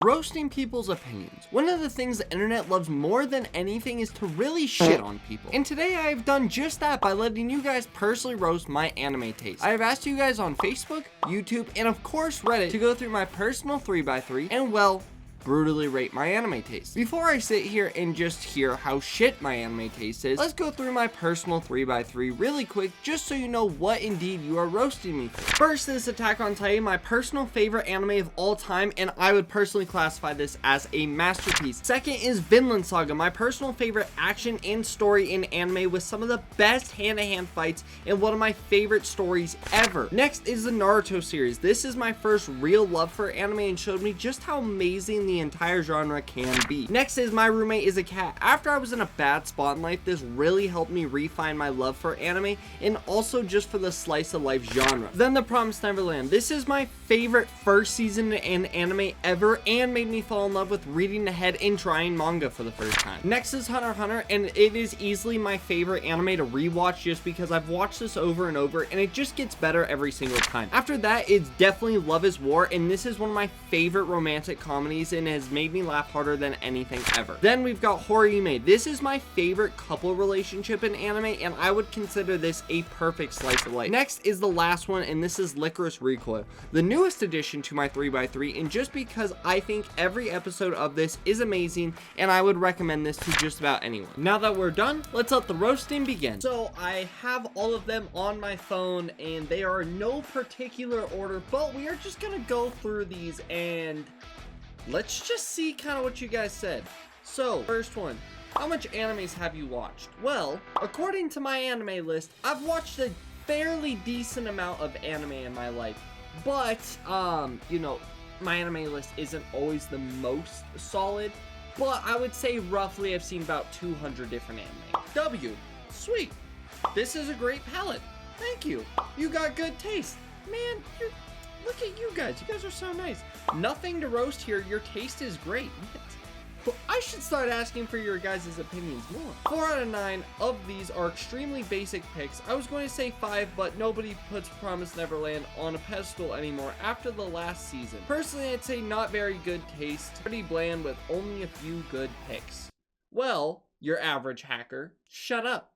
Roasting people's opinions. One of the things the internet loves more than anything is to really shit on people. And today I have done just that by letting you guys personally roast my anime taste. I have asked you guys on Facebook, YouTube, and of course Reddit to go through my personal 3x3 and, well, brutally rate my anime taste. Before I sit here and just hear how shit my anime taste is, let's go through my personal 3x3 really quick just so you know what indeed you are roasting me for. First is Attack on Titan, my personal favorite anime of all time, and I would personally classify this as a masterpiece. Second is Vinland Saga, my personal favorite action and story in anime with some of the best hand-to-hand fights and one of my favorite stories ever. Next is the Naruto series. This is my first real love for anime and showed me just how amazing the entire genre can be. Next is My Roommate is a Cat. After I was in a bad spot in life, this really helped me refine my love for anime and also just for the slice of life genre. Then The Promised Neverland. This is my favorite first season in anime ever and made me fall in love with reading ahead and trying manga for the first time. Next is Hunter x Hunter, and it is easily my favorite anime to rewatch just because I've watched this over and over and it just gets better every single time. After that, it's definitely Love is War, and this is one of my favorite romantic comedies and has made me laugh harder than anything ever. Then we've got Horime. This is my favorite couple relationship in anime, and I would consider this a perfect slice of life. Next is the last one, and this is Licorice Recoil, the newest addition to my 3x3, and just because I think every episode of this is amazing, and I would recommend this to just about anyone. Now that we're done, let's let the roasting begin. So I have all of them on my phone, and they are in no particular order, but we are just gonna go through these and let's just see kind of what you guys said. So, first one. How much animes have you watched? Well, according to my anime list, I've watched a fairly decent amount of anime in my life. But, you know, my anime list isn't always the most solid. But I would say roughly I've seen about 200 different anime. W. Sweet. This is a great palette. Thank you. You got good taste. Man, look at you guys. You guys are so nice. Nothing to roast here. Your taste is great. I should start asking for your guys' opinions more. 4 out of 9 of these are extremely basic picks. I was going to say 5, but nobody puts Promised Neverland on a pedestal anymore after the last season. Personally, I'd say not very good taste. Pretty bland with only a few good picks. Well, your average hacker, shut up.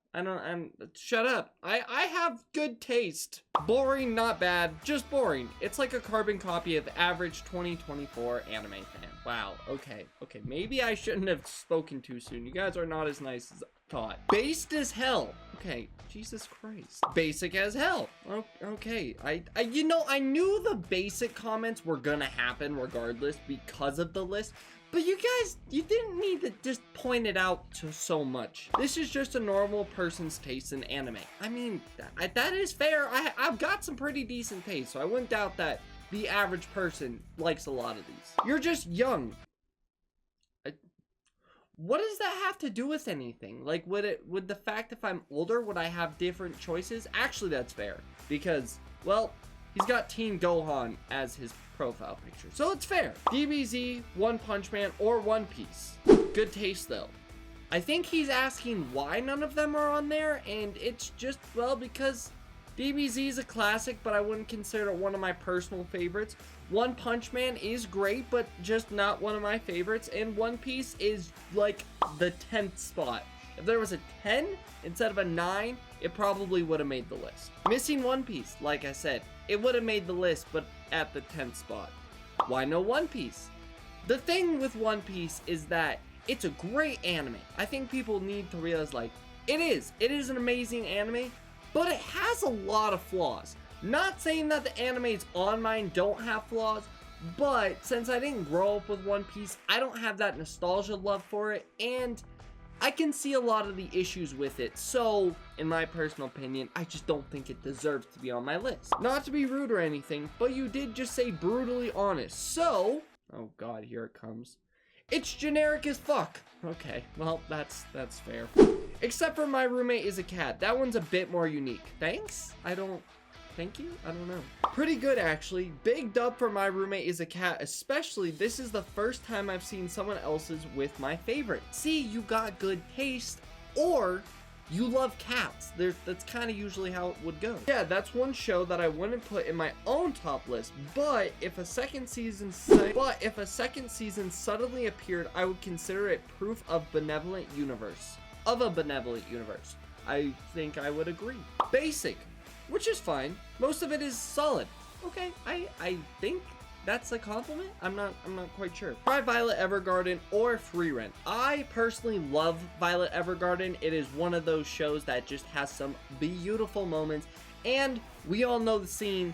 Shut up. I have good taste. Boring, not bad, just boring. It's like a carbon copy of the average 2024 anime fan. Wow, okay, maybe I shouldn't have spoken too soon. You guys are not as nice as I thought. Based as hell. Okay, Jesus Christ. Basic as hell. Okay, you know, I knew the basic comments were gonna happen regardless because of the list. But you guys, you didn't need to just point it out to so much. This is just a normal person's taste in anime. I mean, that is fair. I've got some pretty decent taste, so I wouldn't doubt that the average person likes a lot of these. You're just young. What does that have to do with anything? Like, would the fact if I'm older, would I have different choices? Actually, that's fair. Because, well, he's got Teen Gohan as his profile picture, so it's fair. DBZ, One Punch Man, or One Piece. Good taste though. I think he's asking why none of them are on there, and it's just, well, because DBZ is a classic, but I wouldn't consider it one of my personal favorites. One Punch Man is great, but just not one of my favorites, and One Piece is like the 10th spot. If there was a 10 instead of a 9, it probably would have made the list. Missing One Piece, like I said, it would have made the list, but at the 10th spot. Why no One Piece? The thing with One Piece is that it's a great anime. I think people need to realize, like, it is an amazing anime, but it has a lot of flaws. Not saying that the animes on mine don't have flaws, but since I didn't grow up with One Piece, I don't have that nostalgia love for it, and I can see a lot of the issues with it, so, in my personal opinion, I just don't think it deserves to be on my list. Not to be rude or anything, but you did just say brutally honest, so, oh god, here it comes. It's generic as fuck. Okay, well, that's fair. Except for My Roommate is a Cat. That one's a bit more unique. Thanks? Thank you? I don't know. Pretty good, actually. Big dub for My Roommate is a Cat, especially this is the first time I've seen someone else's with my favorite. See, you got good taste, or You love cats. That's kind of usually how it would go. Yeah, that's one show that I wouldn't put in my own top list, but if a second season suddenly appeared, I would consider it proof of a benevolent universe. I think I would agree. Basic, which is fine. Most of it is solid. Okay, I think that's a compliment. I'm not quite sure. Try Violet Evergarden or Free Rent. I personally love Violet Evergarden. It is one of those shows that just has some beautiful moments, and we all know the scene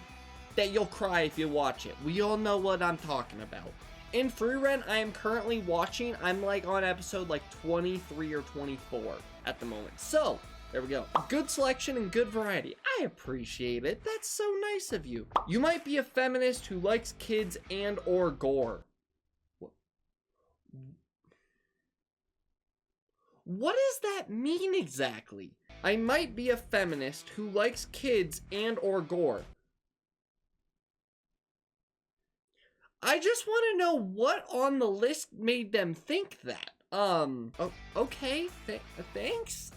that you'll cry if you watch it. We all know what I'm talking about. In Free Rent, I am currently watching. I'm like on episode like 23 or 24 at the moment. So there we go. Good selection and good variety. I appreciate it. That's so nice of you. You might be a feminist who likes kids and or gore. What does that mean exactly? I might be a feminist who likes kids and or gore. I just want to know what on the list made them think that. Okay, thanks.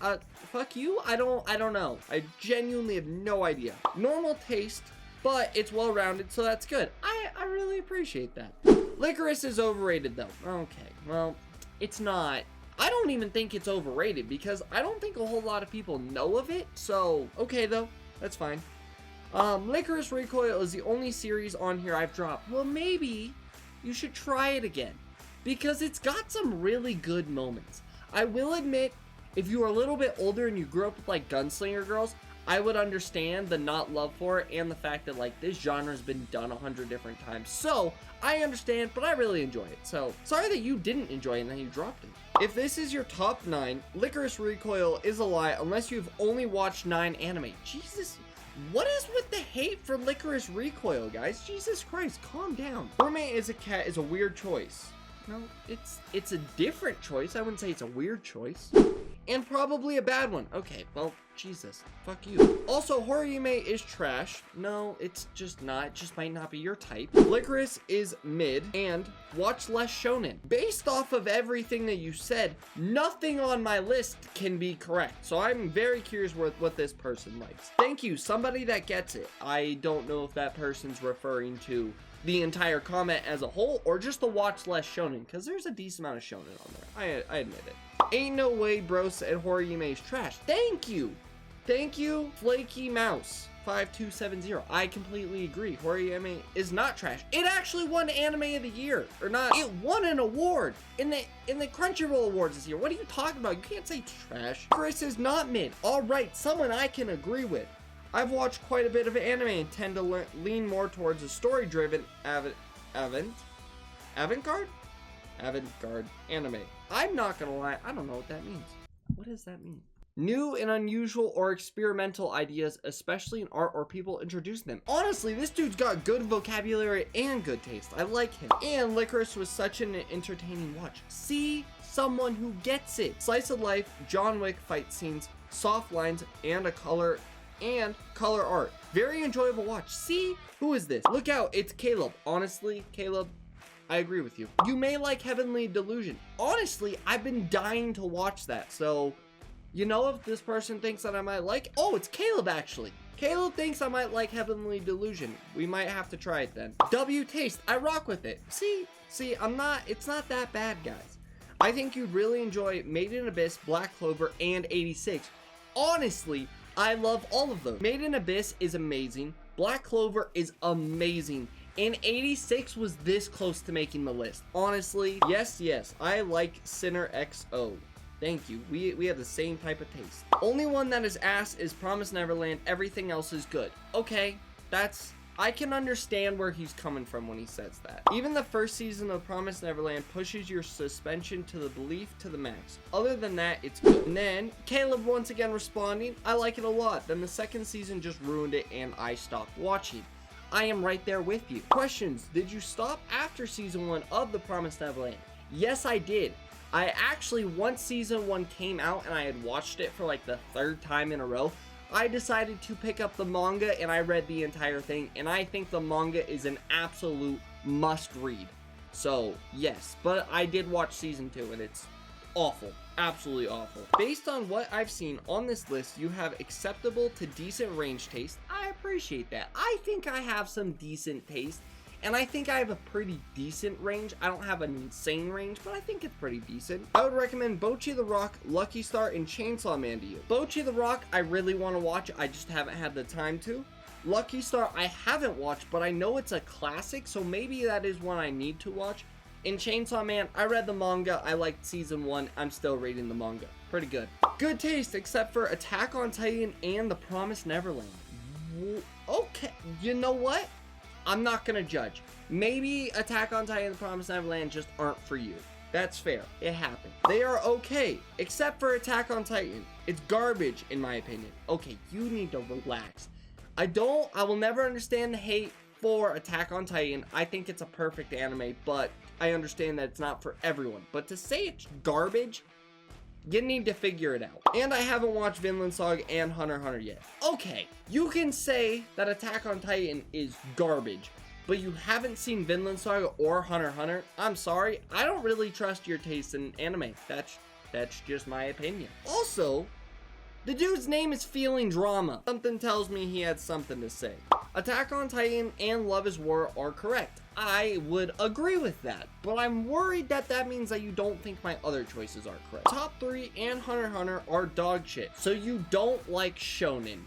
Fuck you. I don't know. I genuinely have no idea. Normal taste, but it's well-rounded, so that's good. I really appreciate that. Licorice is overrated, though. Okay, well, it's not. I don't even think it's overrated, because I don't think a whole lot of people know of it, so, okay, though. That's fine. Licorice Recoil is the only series on here I've dropped. Well, maybe you should try it again, because it's got some really good moments. I will admit, if you are a little bit older and you grew up with like gunslinger girls, I would understand the not love for it and the fact that like this genre has been done 100 different times. So I understand, but I really enjoy it. So sorry that you didn't enjoy it and that you dropped it. If this is your top 9, Licorice Recoil is a lie unless you've only watched 9 anime. Jesus, what is with the hate for Licorice Recoil, guys? Jesus Christ, calm down. Roommate is a cat is a weird choice. No, it's a different choice. I wouldn't say it's a weird choice. And probably a bad one. Okay, well, Jesus. Fuck you. Also, Horiyume is trash. No, it's just not. It just might not be your type. Licorice is mid. And watch less shonen. Based off of everything that you said, nothing on my list can be correct. So I'm very curious what this person likes. Thank you. Somebody that gets it. I don't know if that person's referring to the entire comment as a whole or just the watch less shonen, because there's a decent amount of shonen on there. I admit it. Ain't no way bro said Horiyume is trash. Thank you. Thank you, Flaky Mouse 5270. I completely agree. Horiyume is not trash. It actually won Anime of the Year. Or not. It won an award in the Crunchyroll Awards this year. What are you talking about? You can't say trash. Chris is not mid. Alright, someone I can agree with. I've watched quite a bit of anime and tend to lean more towards a story-driven avant-garde anime. I'm not gonna lie, I don't know what that means. What does that mean? New and unusual or experimental ideas, especially in art or people introducing them. Honestly, this dude's got good vocabulary and good taste. I like him. And Licorice was such an entertaining watch. See? Someone who gets it. Slice of life, John Wick fight scenes, soft lines, and color art. Very enjoyable watch. See? Who is this? Look out, it's Caleb. Honestly, Caleb, I agree with you. You may like Heavenly Delusion. Honestly, I've been dying to watch that. So, you know, if this person thinks that I might like, oh, it's Caleb actually. Caleb thinks I might like Heavenly Delusion. We might have to try it then. W taste, I rock with it. See, it's not that bad, guys. I think you'd really enjoy Made in Abyss, Black Clover, and 86. Honestly, I love all of those. Made in Abyss is amazing. Black Clover is amazing. And 86 was this close to making the list. Honestly, yes, I like Sinner XO. Thank you. We have the same type of taste. Only one that is ass is Promise Neverland. Everything else is good. Okay, I can understand where he's coming from when he says that. Even the first season of Promise Neverland pushes your suspension to the belief to the max. Other than that, it's good. And then, Caleb once again responding, I like it a lot. Then the second season just ruined it and I stopped watching. I am right there with you. Questions, did you stop after season 1 of the Promise Neverland? Yes, I did. I actually, once season 1 came out and I had watched it for like the 3rd time in a row, I decided to pick up the manga and I read the entire thing, and I think the manga is an absolute must read. So, yes, but I did watch season 2 and awful. Absolutely awful. Based on what I've seen on this list, you have acceptable to decent range taste. I appreciate that. I think I have some decent taste, and I think I have a pretty decent range. I don't have an insane range, but I think it's pretty decent. I would recommend Bocchi the Rock, Lucky Star, and Chainsaw Man to you. Bocchi the Rock, I really want to watch. I just haven't had the time to. Lucky Star, I haven't watched, but I know it's a classic, so maybe that is one I need to watch. In Chainsaw Man, I read the manga. I liked season 1. I'm still reading the manga. Pretty good. Good taste, except for Attack on Titan and The Promised Neverland. Okay, you know what? I'm not gonna judge. Maybe Attack on Titan and The Promised Neverland just aren't for you. That's fair. It happened. They are okay, except for Attack on Titan. It's garbage, in my opinion. Okay, you need to relax. I will never understand the hate for Attack on Titan. I think it's a perfect anime, but I understand that it's not for everyone. But to say it's garbage, you need to figure it out. And I haven't watched Vinland Saga and Hunter x Hunter yet. Okay, you can say that Attack on Titan is garbage, but you haven't seen Vinland Saga or Hunter x Hunter. I'm sorry, I don't really trust your taste in anime. That's just my opinion. Also, the dude's name is Feeling Drama. Something tells me he had something to say. Attack on Titan and Love is War are correct. I would agree with that, but I'm worried that that means that you don't think my other choices are correct. Top 3 and Hunter x Hunter are dog shit. So you don't like shonen.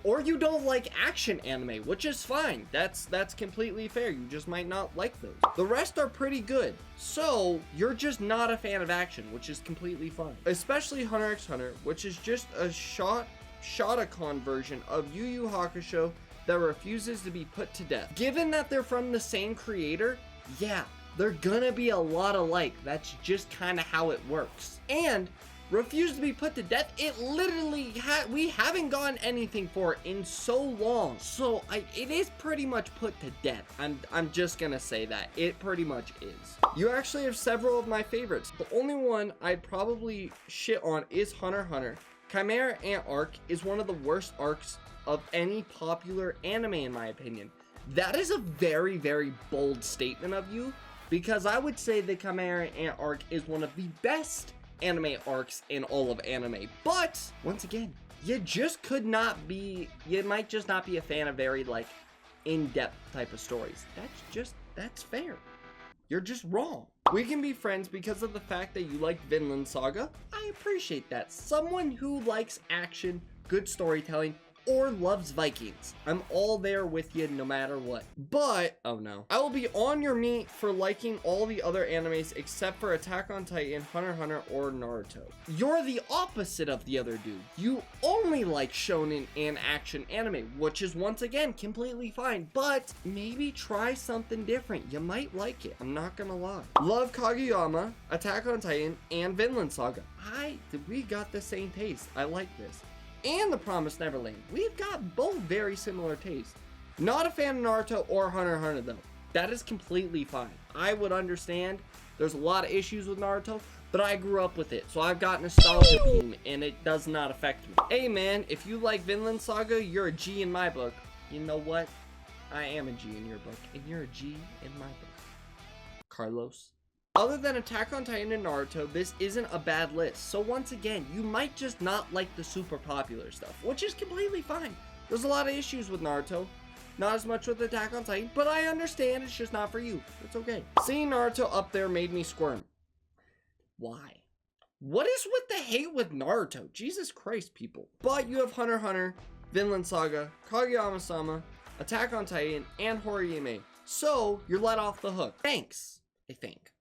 Or you don't like action anime, which is fine. That's completely fair. You just might not like those. The rest are pretty good. So you're just not a fan of action, which is completely fine. Especially Hunter x Hunter, which is just a Shotokan version of Yu Yu Hakusho that refuses to be put to death. Given that they're from the same creator, yeah, they're gonna be a lot alike. That's just kind of how it works. And refuse to be put to death, it literally we haven't gotten anything for it in so long. So it is pretty much put to death. I'm just gonna say that. It pretty much is. You actually have several of my favorites. The only one I'd probably shit on is Hunter x Hunter. Chimera Ant arc is one of the worst arcs of any popular anime in my opinion. That is a very, very bold statement of you, because I would say the Chimera Ant arc is one of the best anime arcs in all of anime. But once again, you might just not be a fan of very like in-depth type of stories. That's fair. You're just wrong. We can be friends because of the fact that you like Vinland Saga. I appreciate that. Someone who likes action, good storytelling, or loves Vikings. I'm all there with you no matter what. But, oh no. I will be on your meat for liking all the other animes except for Attack on Titan, Hunter x Hunter, or Naruto. You're the opposite of the other dude. You only like shonen and action anime, which is once again completely fine, but maybe try something different. You might like it. I'm not gonna lie. Love Kageyama, Attack on Titan, and Vinland Saga. We got the same taste. I like this. And The Promised Neverland. We've got both very similar tastes. Not a fan of Naruto or Hunter x Hunter though. That is completely fine. I would understand. There's a lot of issues with Naruto, but I grew up with it, so I've got nostalgia beam, and it does not affect me. Hey man, if you like Vinland Saga, you're a G in my book. You know what? I am a G in your book, and you're a G in my book. Carlos. Other than Attack on Titan and Naruto, this isn't a bad list. So once again, you might just not like the super popular stuff, which is completely fine. There's a lot of issues with Naruto. Not as much with Attack on Titan, but I understand it's just not for you. It's okay. Seeing Naruto up there made me squirm. Why? What is with the hate with Naruto? Jesus Christ, people. But you have Hunter x Hunter, Vinland Saga, Kageyama-sama, Attack on Titan, and Horimiya. So you're let off the hook. Thanks, I think.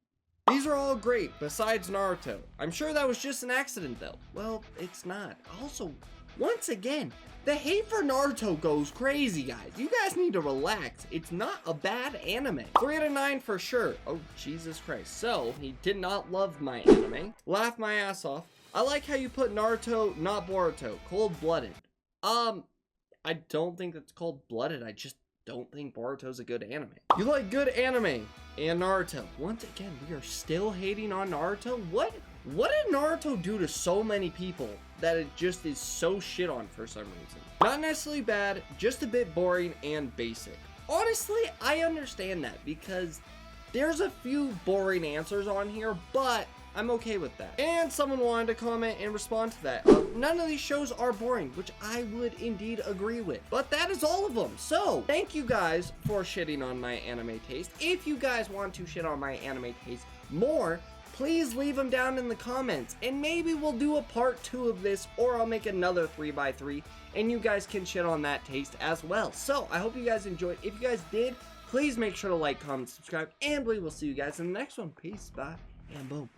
These are all great, besides Naruto. I'm sure that was just an accident, though. Well, it's not. Also, once again, the hate for Naruto goes crazy, guys. You guys need to relax. It's not a bad anime. 3 out of 9 for sure. Oh, Jesus Christ. So, he did not love my anime. Laugh my ass off. I like how you put Naruto, not Boruto. Cold-blooded. I don't think it's cold-blooded. I just don't think Boruto's a good anime. You like good anime and Naruto. Once again, we are still hating on Naruto. What did Naruto do to so many people that it just is so shit on for some reason? Not necessarily bad, just a bit boring and basic. Honestly, I understand that because there's a few boring answers on here, but I'm okay with that. And someone wanted to comment and respond to that. None of these shows are boring, which I would indeed agree with. But that is all of them. So thank you guys for shitting on my anime taste. If you guys want to shit on my anime taste more, please leave them down in the comments, and maybe we'll do a part 2 of this, or I'll make another 3x3, and you guys can shit on that taste as well. So I hope you guys enjoyed. If you guys did, please make sure to like, comment, subscribe, and we will see you guys in the next one. Peace, bye, and boom.